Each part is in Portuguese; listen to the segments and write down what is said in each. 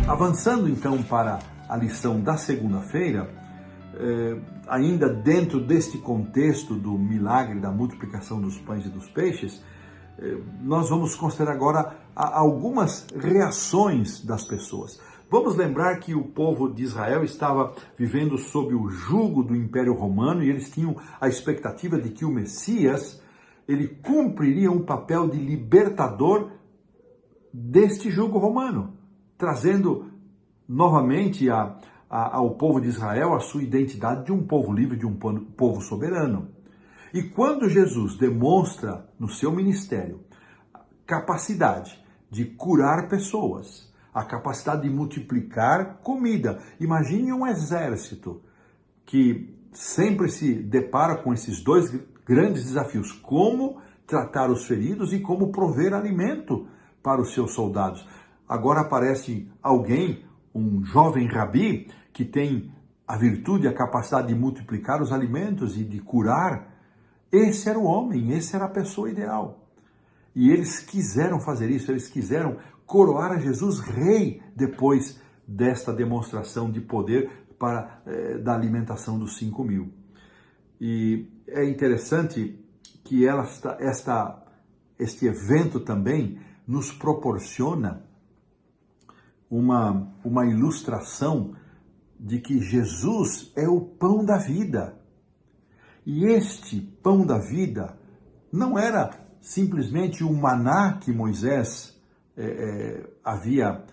Avançando então para a lição da segunda-feira, ainda dentro deste contexto do milagre da multiplicação dos pães e dos peixes, nós vamos considerar agora algumas reações das pessoas. Vamos lembrar que o povo de Israel estava vivendo sob o jugo do Império Romano e eles tinham a expectativa de que o Messias ele cumpriria um papel de libertador deste jugo romano, trazendo novamente ao povo de Israel a sua identidade de um povo livre, de um povo soberano. E quando Jesus demonstra no seu ministério capacidade de curar pessoas, a capacidade de multiplicar comida, imagine um exército que sempre se depara com esses dois grandes desafios: como tratar os feridos e como prover alimento para os seus soldados. Agora aparece alguém, um jovem rabi, que tem a virtude, a capacidade de multiplicar os alimentos e de curar. Esse era o homem, essa era a pessoa ideal. E eles quiseram fazer isso, eles quiseram coroar a Jesus rei depois desta demonstração de poder da alimentação dos 5.000. E é interessante que este evento também nos proporciona uma ilustração de que Jesus é o pão da vida. E este pão da vida não era simplesmente o maná que Moisés havia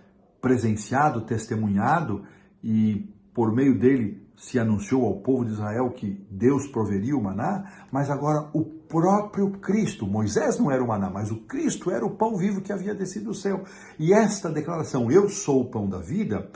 presenciado, testemunhado, e por meio dele se anunciou ao povo de Israel que Deus proveria o maná, mas agora o próprio Cristo. Moisés não era o maná, mas o Cristo era o pão vivo que havia descido do céu. E esta declaração, eu sou o pão da vida,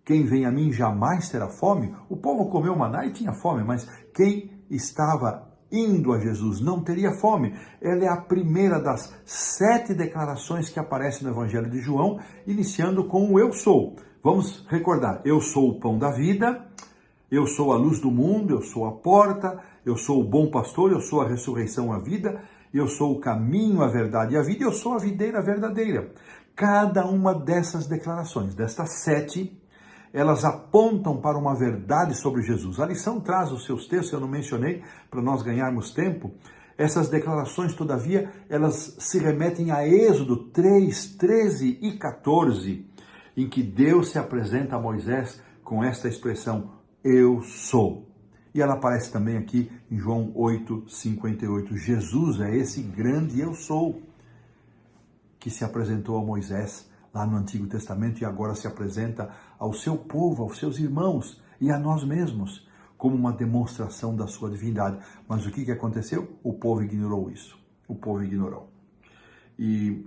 quem vem a mim jamais terá fome. O povo comeu maná e tinha fome, mas quem estava indo a Jesus não teria fome. Ela é a primeira das 7 declarações que aparecem no Evangelho de João, iniciando com o eu sou. Vamos recordar: eu sou o pão da vida, eu sou a luz do mundo, eu sou a porta, eu sou o bom pastor, eu sou a ressurreição e a vida, eu sou o caminho, a verdade e a vida, eu sou a videira verdadeira. Cada uma dessas declarações, destas 7, elas apontam para uma verdade sobre Jesus. A lição traz os seus textos, eu não mencionei, para nós ganharmos tempo. Essas declarações, todavia, elas se remetem a Êxodo 3, 13 e 14, em que Deus se apresenta a Moisés com esta expressão, eu sou. E ela aparece também aqui em João 8, 58. Jesus é esse grande eu sou que se apresentou a Moisés lá no Antigo Testamento e agora se apresenta ao seu povo, aos seus irmãos e a nós mesmos, como uma demonstração da sua divindade. Mas o que aconteceu? O povo ignorou isso. O povo ignorou. E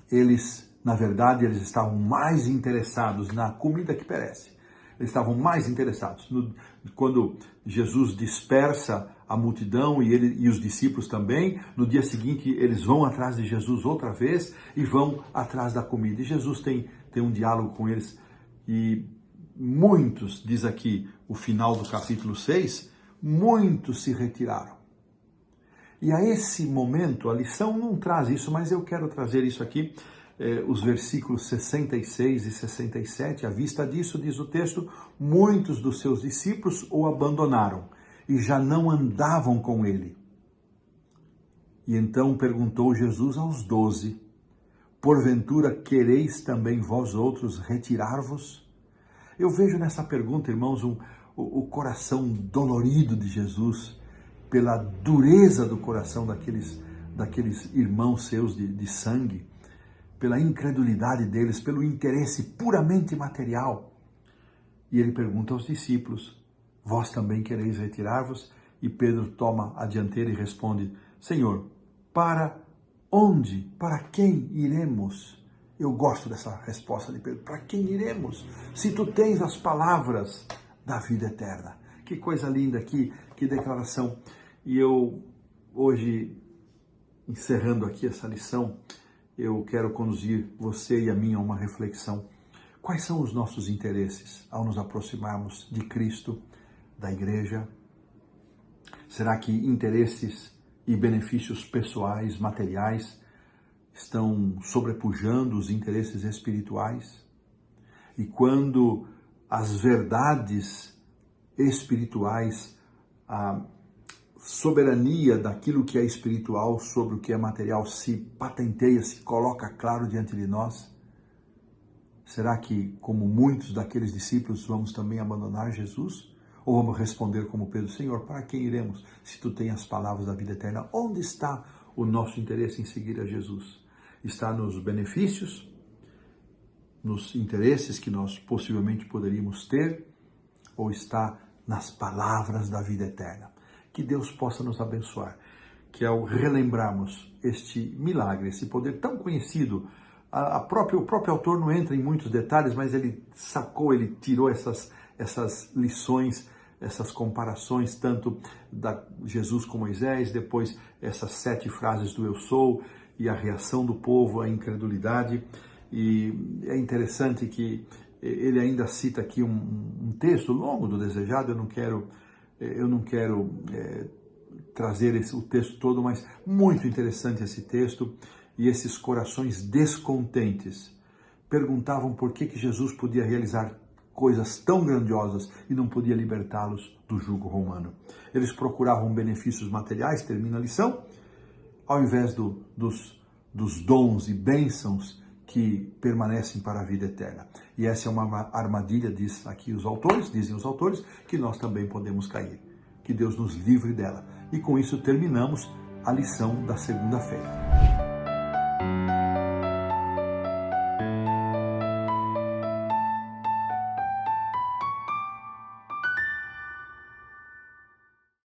eles, na verdade, eles estavam mais interessados na comida que perece. Eles estavam mais interessados. Quando Jesus dispersa a multidão e os discípulos também, no dia seguinte eles vão atrás de Jesus outra vez e vão atrás da comida. E Jesus tem um diálogo com eles e muitos, diz aqui o final do capítulo 6, muitos se retiraram. E a esse momento, a lição não traz isso, mas eu quero trazer isso aqui, os versículos 66 e 67, à vista disso, diz o texto, muitos dos seus discípulos o abandonaram e já não andavam com ele. E então perguntou Jesus aos 12, porventura quereis também vós outros retirar-vos? Eu vejo nessa pergunta, irmãos, o coração dolorido de Jesus, pela dureza do coração daqueles irmãos seus de sangue, pela incredulidade deles, pelo interesse puramente material. E ele pergunta aos discípulos, vós também quereis retirar-vos? E Pedro toma a dianteira e responde, Senhor, para onde, para quem iremos? Eu gosto dessa resposta de Pedro, para quem iremos? Se tu tens as palavras da vida eterna. Que coisa linda, que declaração. E eu, hoje, encerrando aqui essa lição, eu quero conduzir você e a mim a uma reflexão. Quais são os nossos interesses ao nos aproximarmos de Cristo, da igreja? Será que interesses e benefícios pessoais, materiais, estão sobrepujando os interesses espirituais? E quando as verdades espirituais, a soberania daquilo que é espiritual sobre o que é material se patenteia, se coloca claro diante de nós, será que, como muitos daqueles discípulos, vamos também abandonar Jesus? Ou vamos responder como Pedro: Senhor, para quem iremos se tu tens as palavras da vida eterna? Onde está o nosso interesse em seguir a Jesus? Está nos benefícios, nos interesses que nós possivelmente poderíamos ter, ou está nas palavras da vida eterna? Que Deus possa nos abençoar, que ao relembrarmos este milagre, esse poder tão conhecido, o próprio autor não entra em muitos detalhes, mas ele tirou essas lições, essas comparações, tanto da Jesus com Moisés, depois essas 7 frases do eu sou, e a reação do povo, a incredulidade. E é interessante que ele ainda cita aqui um texto longo do Desejado. Eu não quero trazer o texto todo, mas muito interessante esse texto. E esses corações descontentes perguntavam por que Jesus podia realizar coisas tão grandiosas e não podia libertá-los do jugo romano. Eles procuravam benefícios materiais, termina a lição, ao invés dos dons e bênçãos que permanecem para a vida eterna. E essa é uma armadilha, dizem os autores, que nós também podemos cair. Que Deus nos livre dela. E com isso terminamos a lição da segunda-feira.